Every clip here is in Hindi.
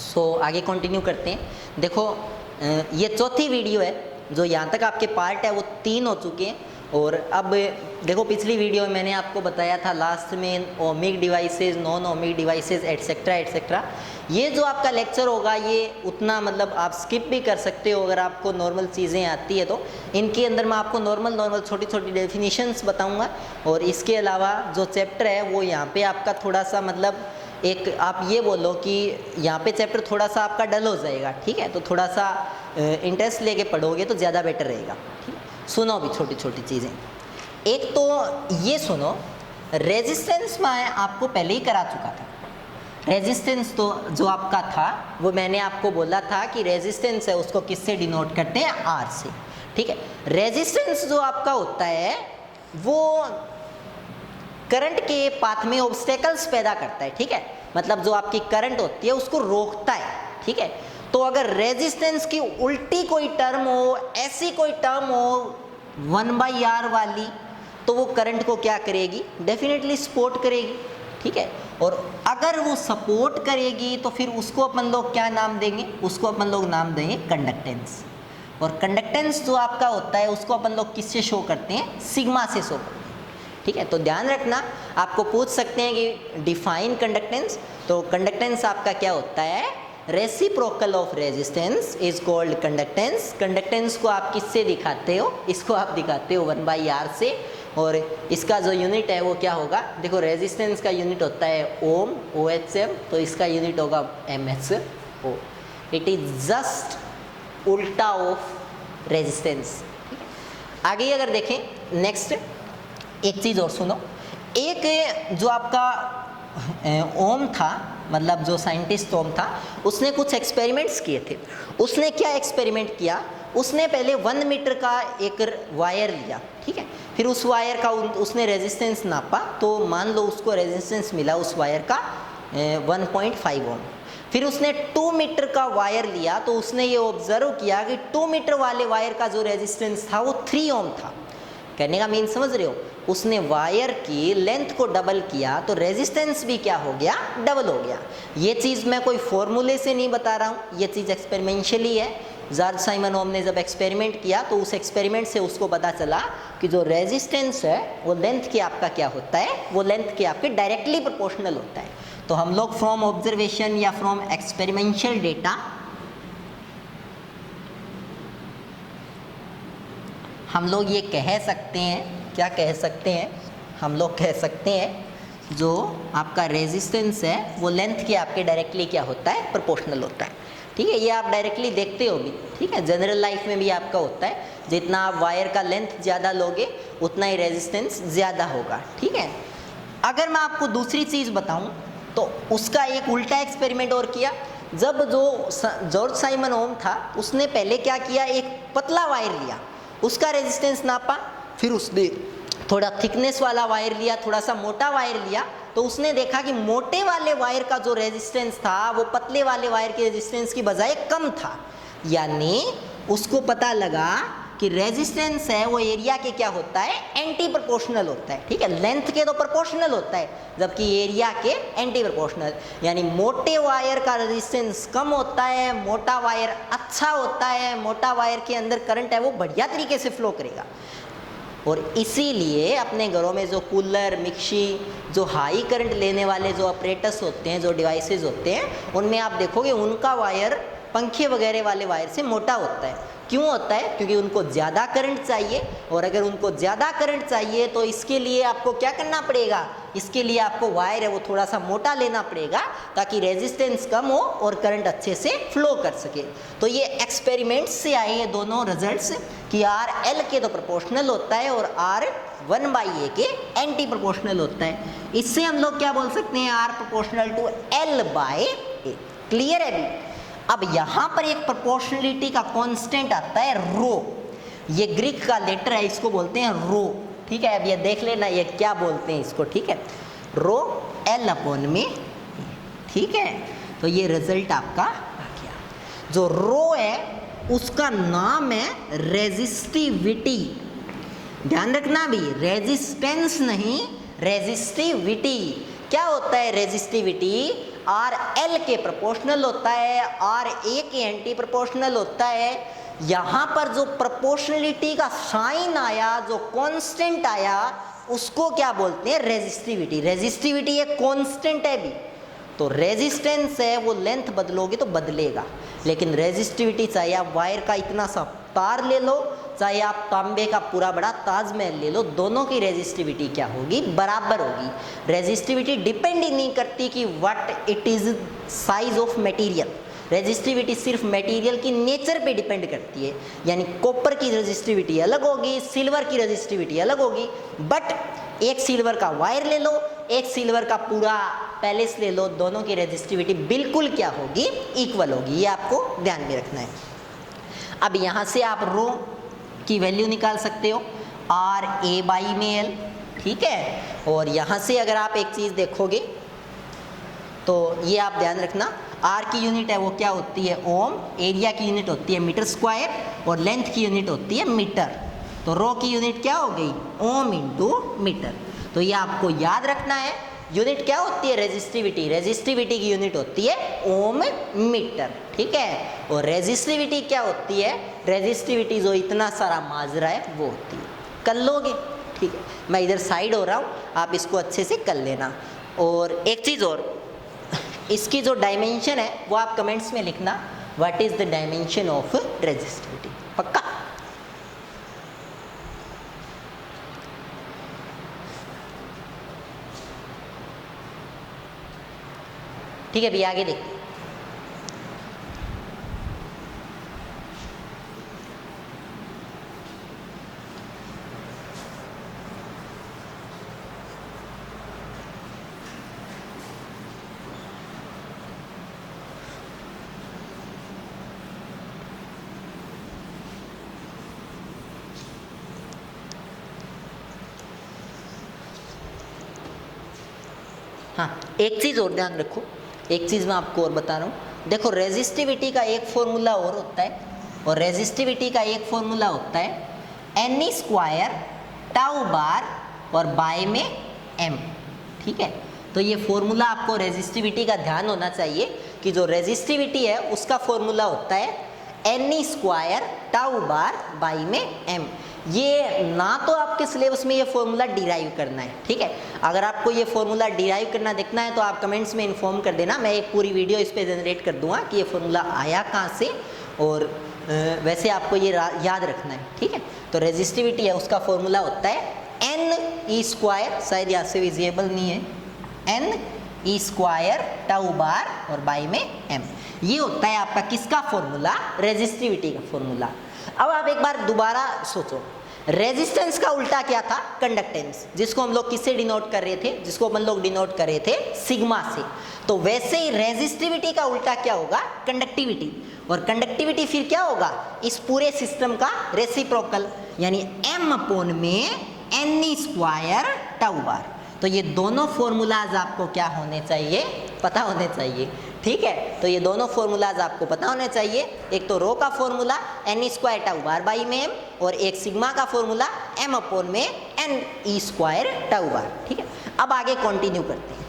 सो आगे कंटिन्यू करते हैं। देखो ये चौथी वीडियो है, जो यहाँ तक आपके पार्ट है वो 3 हो चुके हैं। और अब देखो पिछली वीडियो में मैंने आपको बताया था लास्ट में ohmic devices, non ohmic devices etcetera etcetera. ये जो आपका लेक्चर होगा ये उतना मतलब आप स्किप भी कर सकते हो अगर आपको नॉर्मल चीज़ें आती है तो। इनके अंदर मैं आपको नॉर्मल छोटी छोटी डेफिनेशंस बताऊंगा। और इसके अलावा जो चैप्टर है वो यहाँ पे आपका थोड़ा सा मतलब एक आप ये बोलो कि यहाँ पे चैप्टर थोड़ा सा आपका डल हो जाएगा, ठीक है। तो थोड़ा सा इंटरेस्ट लेके पढ़ोगे तो ज़्यादा बेटर रहेगा, ठीक है। सुनो भी छोटी छोटी चीज़ें। एक तो ये सुनो, रेजिस्टेंस मैं आपको पहले ही करा चुका था। रेजिस्टेंस तो जो आपका था वो मैंने आपको बोला था कि रेजिस्टेंस है उसको किससे डिनोट करते हैं, आर से, ठीक है। रेजिस्टेंस जो आपका होता है वो करंट के पाथ में ऑब्स्टेकल्स पैदा करता है, ठीक है। मतलब जो आपकी करंट होती है उसको रोकता है, ठीक है। तो अगर रेजिस्टेंस की उल्टी कोई टर्म हो, ऐसी कोई टर्म हो 1/R वाली, तो वो करंट को क्या करेगी, डेफिनेटली सपोर्ट करेगी, ठीक है। और अगर वो सपोर्ट करेगी तो फिर उसको अपन लोग क्या नाम देंगे, उसको अपन लोग नाम देंगे कंडक्टेंस। और कंडक्टेंस जो आपका होता है उसको अपन लोग किससे शो करते हैं, सिग्मा से शो करते हैं, ठीक है। तो ध्यान रखना, आपको पूछ सकते हैं कि डिफाइन कंडक्टेंस। तो कंडक्टेंस आपका क्या होता है, reciprocal of resistance is called conductance. Conductance को आप किससे दिखाते हो, इसको आप दिखाते हो 1/R से। और इसका जो यूनिट है वो क्या होगा, देखो रेजिस्टेंस का यूनिट होता है ओम, OHM, तो इसका यूनिट होगा MHO। इट इज जस्ट उल्टा ऑफ रेजिस्टेंस। आगे अगर देखें नेक्स्ट एक चीज़ और सुनो। एक जो आपका ओम था, मतलब जो साइंटिस्ट ओम था, उसने कुछ एक्सपेरिमेंट्स किए थे। उसने क्या एक्सपेरिमेंट किया, उसने पहले 1 मीटर का एक वायर लिया, ठीक है। फिर उस वायर का उसने रेजिस्टेंस नापा, तो मान लो उसको रेजिस्टेंस मिला उस वायर का 1.5 ओम। फिर उसने 2 मीटर का वायर लिया, तो उसने ये ऑब्जर्व किया कि 2 मीटर वाले वायर का जो रेजिस्टेंस था वो 3 ओम था। कहने का मीन समझ रहे हो, उसने वायर की लेंथ को डबल किया तो रेजिस्टेंस भी क्या हो गया, डबल हो गया। ये चीज़ मैं कोई फॉर्मूले से नहीं बता रहा हूँ, ये चीज़ एक्सपेरिमेंशियली है। जॉर्ज साइमन ओम ने जब एक्सपेरिमेंट किया तो उस एक्सपेरिमेंट से उसको पता चला कि जो रेजिस्टेंस है वो लेंथ के आपका क्या होता है, वो लेंथ के आपके डायरेक्टली प्रोपोर्शनल होता है। तो हम लोग फ्रॉम ऑब्जर्वेशन या फ्रॉम एक्सपेरिमेंशियल डेटा हम लोग ये कह सकते हैं, क्या कह सकते हैं, हम लोग कह सकते हैं जो आपका रेजिस्टेंस है वो लेंथ के आपके डायरेक्टली क्या होता है, प्रोपोर्शनल होता है, ठीक है। ये आप डायरेक्टली देखते हो भी, ठीक है। जनरल लाइफ में भी आपका होता है, जितना आप वायर का लेंथ ज़्यादा लोगे उतना ही रेजिस्टेंस ज़्यादा होगा, ठीक है। अगर मैं आपको दूसरी चीज़ बताऊँ तो उसका एक उल्टा एक्सपेरिमेंट और किया। जब जो जॉर्ज साइमन ओम था उसने पहले क्या किया, एक पतला वायर लिया, उसका रेजिस्टेंस नापा। फिर उसने थोड़ा थिकनेस वाला वायर लिया, थोड़ा सा मोटा वायर लिया, तो उसने देखा कि मोटे वाले वायर का जो रेजिस्टेंस था वो पतले वाले वायर के रेजिस्टेंस की बजाय कम था। यानी उसको पता लगा कि रेजिस्टेंस है वो एरिया के क्या होता है, एंटी प्रोपोर्शनल होता है, ठीक है। लेंथ के तो प्रोपोर्शनल होता है, जबकि एरिया के एंटी प्रोपोर्शनल। यानी मोटे वायर का रेजिस्टेंस कम होता है, मोटा वायर अच्छा होता है, मोटा वायर के अंदर करंट है वो बढ़िया तरीके से फ्लो करेगा। और इसीलिए अपने घरों में जो कूलर, मिक्सी, जो हाई करंट लेने वाले जो ऑपरेटर्स होते हैं, जो डिवाइसेस होते हैं, उनमें आप देखोगे उनका वायर पंखे वगैरह वाले वायर से मोटा होता है। क्यों होता है, क्योंकि उनको ज़्यादा करंट चाहिए। और अगर उनको ज़्यादा करंट चाहिए तो इसके लिए आपको क्या करना पड़ेगा, इसके लिए आपको वायर है वो थोड़ा सा मोटा लेना पड़ेगा ताकि रेजिस्टेंस कम हो और करंट अच्छे से फ्लो कर सके। तो ये एक्सपेरिमेंट से आए ये दोनों रिजल्ट्स कि R L के तो प्रोपोर्शनल होता है और R 1/A के एंटी प्रोपोर्शनल होता है। इससे हम लोग क्या बोल सकते हैं, R proportional to L/A। Clear है अभी। अब यहाँ पर एक प्रोपोर्शनलिटी का कांस्टेंट आता है रो। ये ग्रीक का लेटर है, इसको बोलते हैं रो, ठीक है। अब ये देख लेना ये क्या बोलते हैं इसको, ठीक है। रो L/में, ठीक है। तो ये रिजल्ट आपका आ गया। जो रो है उसका नाम है रेजिस्टिविटी। ध्यान रखना भी, रेजिस्टेंस नहीं, रेजिस्टिविटी। क्या होता है रेजिस्टिविटी, आर एल के प्रोपोर्शनल होता है, आर ए के एंटी प्रोपोर्शनल होता है। यहाँ पर जो प्रोपोर्शनलिटी का साइन आया, जो कांस्टेंट आया, उसको क्या बोलते हैं? रेजिस्टिविटी। रेजिस्टिविटी एक कांस्टेंट है भी, तो रेजिस्टेंस है वो लेंथ बदलोगे तो बदलेगा, लेकिन रेजिस्टिविटी चाहे आप वायर का इतना सा तार ले लो, चाहे आप तांबे का पूरा बड़ा ताजमहल ले लो, दोनों की रेजिस्टिविटी क्या होगी? बराबर होगी। रेजिस्टिविटी डिपेंड ही नहीं करती कि what it is size of material. Resistivity सिर्फ मटेरियल की नेचर पे डिपेंड करती है, यानी कॉपर की रेजिस्टिविटी अलग होगी, सिल्वर की रेजिस्टिविटी अलग होगी, बट एक सिल्वर का वायर ले लो, एक सिल्वर का पूरा पैलेस ले लो, दोनों की रेजिस्टिविटी बिल्कुल क्या होगी? इक्वल होगी। ये आपको ध्यान में रखना है। अब यहाँ से आप रो की वैल्यू निकाल सकते हो, आर ए बाई में एल, ठीक है। और यहाँ से अगर आप एक चीज़ देखोगे तो ये आप ध्यान रखना, आर की यूनिट है वो क्या होती है? ओम। एरिया की यूनिट होती है मीटर स्क्वायर, और लेंथ की यूनिट होती है मीटर। तो रो की यूनिट क्या हो गई? Ohm into metre. तो ये आपको याद रखना है। यूनिट क्या होती है? रेजिस्टिविटी। रेजिस्टिविटी की यूनिट होती है ओम मीटर, ठीक है। और रेजिस्टिविटी क्या होती है? रेजिस्टिविटी जो इतना सारा माजरा है वो होती है। कर लोगे? ठीक है, मैं इधर साइड हो रहा हूँ, आप इसको अच्छे से कर लेना। और एक चीज़ और, इसकी जो डायमेंशन है वो आप कमेंट्स में लिखना, what is the dimension of resistivity. पक्का? ठीक है, अभी आगे देखते हैं। हाँ, एक चीज़ और ध्यान रखो, एक चीज़ मैं आपको और बता रहा हूँ। देखो, रेजिस्टिविटी का एक फॉर्मूला और होता है, और रेजिस्टिविटी का एक फॉर्मूला होता है एन स्क्वायर टाउ बार और बाय में एम, ठीक है। तो ये फॉर्मूला आपको रेजिस्टिविटी का ध्यान होना चाहिए कि जो रेजिस्टिविटी है उसका फॉर्मूला होता है एन स्क्वायर टाउ बार बाय में एम। ये ना तो आपके सिलेबस में ये फॉर्मूला डिराइव करना है, ठीक है। अगर आपको ये फॉर्मूला डिराइव करना देखना है तो आप कमेंट्स में इन्फॉर्म कर देना, मैं एक पूरी वीडियो इस पर जनरेट कर दूंगा कि ये फॉर्मूला आया कहाँ से, और वैसे आपको ये याद रखना है, ठीक है। तो रेजिस्टिविटी है उसका फॉर्मूला होता है एन ई स्क्वायर, शायद यहाँ से विजिबल नहीं है, एन ई स्क्वायर टाउ बार और बाई में एम। ये होता है आपका किसका फॉर्मूला? रेजिस्टिविटी का फॉर्मूला। अब आप एक बार दोबारा सोचो, रेजिस्टेंस का उल्टा क्या था? कंडक्टेंस, जिसको हम लोग किससे डिनोट कर रहे थे? जिसको अपन लोग डिनोट कर रहे थे सिग्मा से। तो वैसे ही रेजिस्टिविटी का उल्टा क्या होगा? कंडक्टिविटी। और कंडक्टिविटी फिर क्या होगा? इस पूरे सिस्टम का रेसिप्रोकल, यानी एम अपॉन में एन स्क्वायर टाउ बार। तो ये दोनों फॉर्मूलाज आपको क्या होने चाहिए? पता होने चाहिए, ठीक है। तो ये दोनों फॉर्मूलाज आपको पता होने चाहिए, एक तो रो का formula n square tau bar by में एम, और एक सिग्मा का फॉर्मूला एम अपॉन में n e square tau bar, ठीक है। अब आगे कंटिन्यू करते हैं।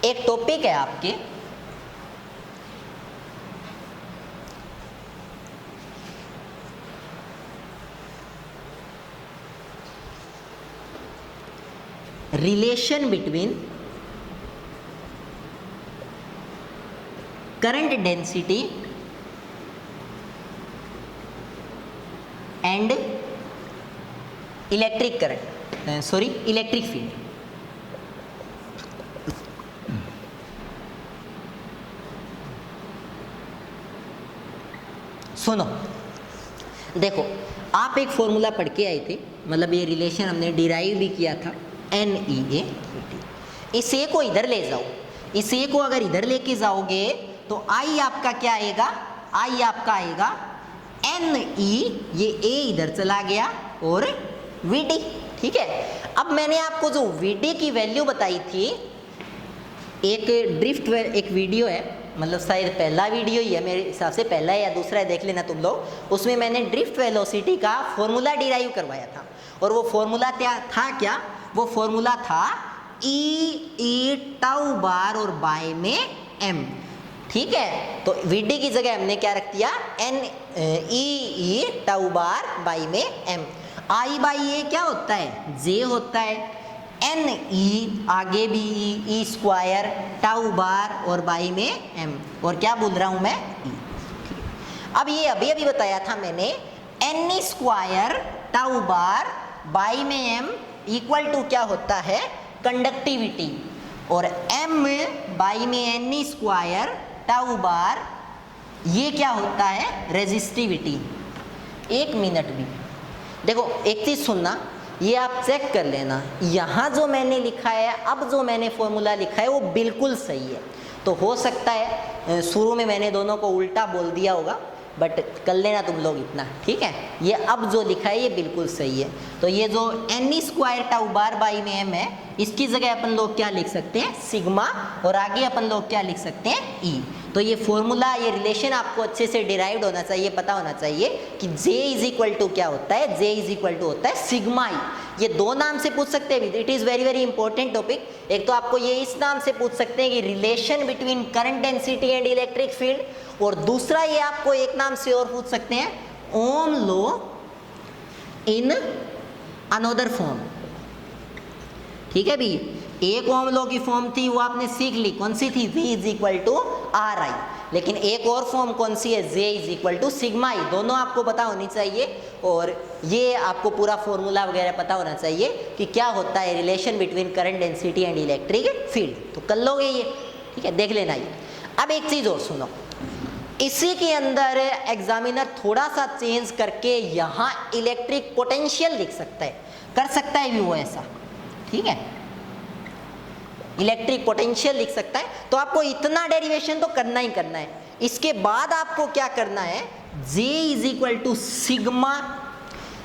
एक टॉपिक है आपके relation between current density and electric current, sorry electric field. सुनो, देखो, आप एक फॉर्मूला पढ़ के आए थे, मतलब ये रिलेशन हमने डिराइव भी किया था, एन ई ए टी। इस ए को इधर ले जाओ, इस ए को अगर इधर लेके जाओगे तो आई आपका क्या आएगा? आई आपका आएगा एन ई, ये ए इधर चला गया, और वी डी, ठीक है। अब मैंने आपको जो वी डी की वैल्यू बताई थी, एक ड्रिफ्ट एक वीडियो है, मतलब शायद पहला वीडियो ही है मेरे हिसाब से, पहला या दूसरा है, देख लेना तुम लोग। उसमें मैंने ड्रिफ्ट वेलोसिटी का फॉर्मूला डिराइव करवाया था, और वो फॉर्मूला था क्या? वो फॉर्मूला था ई टाउ बार और बाय में एम। ठीक है, तो वीडी की जगह हमने क्या रख दिया, n e tau bar by में एम। आई बाई ए क्या होता है, जे होता है, एन ई आगे भी ई स्क्वायर टाउ बार और बाई में एम, और क्या बोल रहा हूं मैं, ई। अब ये अभी अभी बताया था मैंने, n square tau bar by में एम इक्वल टू क्या होता है, कंडक्टिविटी, और एम बाई में एन स्क्वायर टाउ बार ये क्या होता है, रेजिस्टिविटी। एक मिनट भी देखो, एक चीज सुनना, ये आप चेक कर लेना, यहाँ जो मैंने लिखा है, अब जो मैंने फॉर्मूला लिखा है वो बिल्कुल सही है। तो हो सकता है शुरू में मैंने दोनों को उल्टा बोल दिया होगा, बट कर लेना तुम लोग इतना, ठीक है। ये अब जो लिखा है ये बिल्कुल सही है। तो ये जो n square tau bar by में एम है, इसकी जगह अपन लोग क्या लिख सकते हैं, सिग्मा, और आगे अपन लोग क्या लिख सकते हैं, ई। तो ये फॉर्मूला, ये रिलेशन आपको अच्छे से डिराइव्ड होना चाहिए, पता होना चाहिए कि J इज इक्वल टू क्या होता है, J इज इक्वल टू होता है सिग्मा ई। ये दो नाम से पूछ सकते हैं, it is very very important topic. एक तो आपको ये इस नाम से पूछ सकते हैं कि relation between current density and electric field, और दूसरा ये आपको एक नाम से और पूछ सकते हैं, ओम लॉ इन अनदर फॉर्म। ठीक है भी, एक ओम लॉ की फॉर्म थी वो आपने सीख ली, कौन सी थी, V is equal to R I. लेकिन एक और फॉर्म कौन सी है, J is equal to sigma E. दोनों आपको पता होनी चाहिए, और ये आपको पूरा फॉर्मूला वगैरह पता होना चाहिए कि क्या होता है relation between current density and electric field. तो कर लोगे ये, ठीक है, देख लेना ये। अब एक चीज़ और सुनो, इसी के अंदर एग्जामिनर थोड़ा सा चेंज करके यहाँ इलेक्ट्रिक पोटेंशियल लिख सकता है, कर सकता है भी वो ऐसा, ठीक है, इलेक्ट्रिक पोटेंशियल लिख सकता है। तो आपको इतना डेरिवेशन तो करना ही करना है। इसके बाद आपको क्या करना है, J is equal to sigma,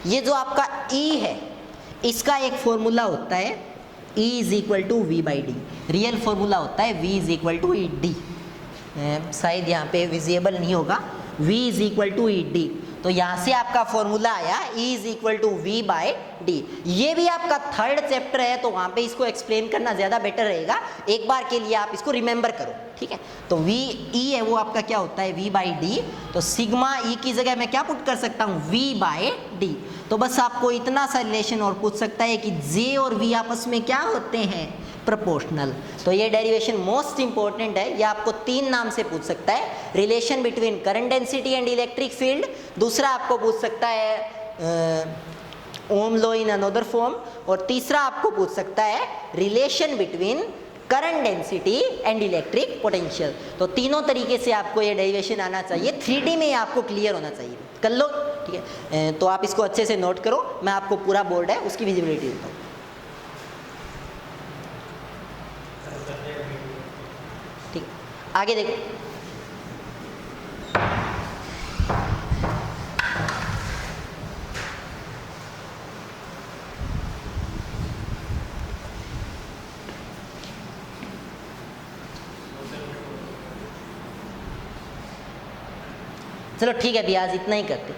ये जो आपका E है इसका एक फॉर्मूला होता है E is equal to V by D, real formula होता है V is equal to E D, शायद यहाँ पे विजिबल नहीं होगा, V is equal to E D. तो यहाँ से आपका फॉर्मूला आया E is equal to V by D. ये भी आपका थर्ड चैप्टर है, तो वहाँ पे इसको एक्सप्लेन करना ज़्यादा बेटर रहेगा, एक बार के लिए आप इसको रिमेंबर करो, ठीक है। तो V E है वो आपका क्या होता है, V बाई डी। तो सिग्मा E की जगह मैं क्या पुट कर सकता हूँ, V बाई डी। तो बस आपको इतना सा रिलेशन और पूछ सकता है कि J और V आपस में क्या होते हैं, प्रोपोर्शनल। तो ये डेरिवेशन मोस्ट इंपॉर्टेंट है, ये आपको तीन नाम से पूछ सकता है, relation between current density and electric field, दूसरा आपको पूछ सकता है ओम लॉ इन अनदर फॉर्म, और तीसरा आपको पूछ सकता है relation between current density and electric potential. तो तीनों तरीके से आपको ये डेरिवेशन आना चाहिए, 3D में आपको क्लियर होना चाहिए, कर लो, ठीक है। तो आप इसको अच्छे से नोट करो, मैं आपको पूरा बोर्ड है उसकी विजिबिलिटी देता हूँ। ठीक, आगे देखो, चलो ठीक है भैया, आज इतना ही करते।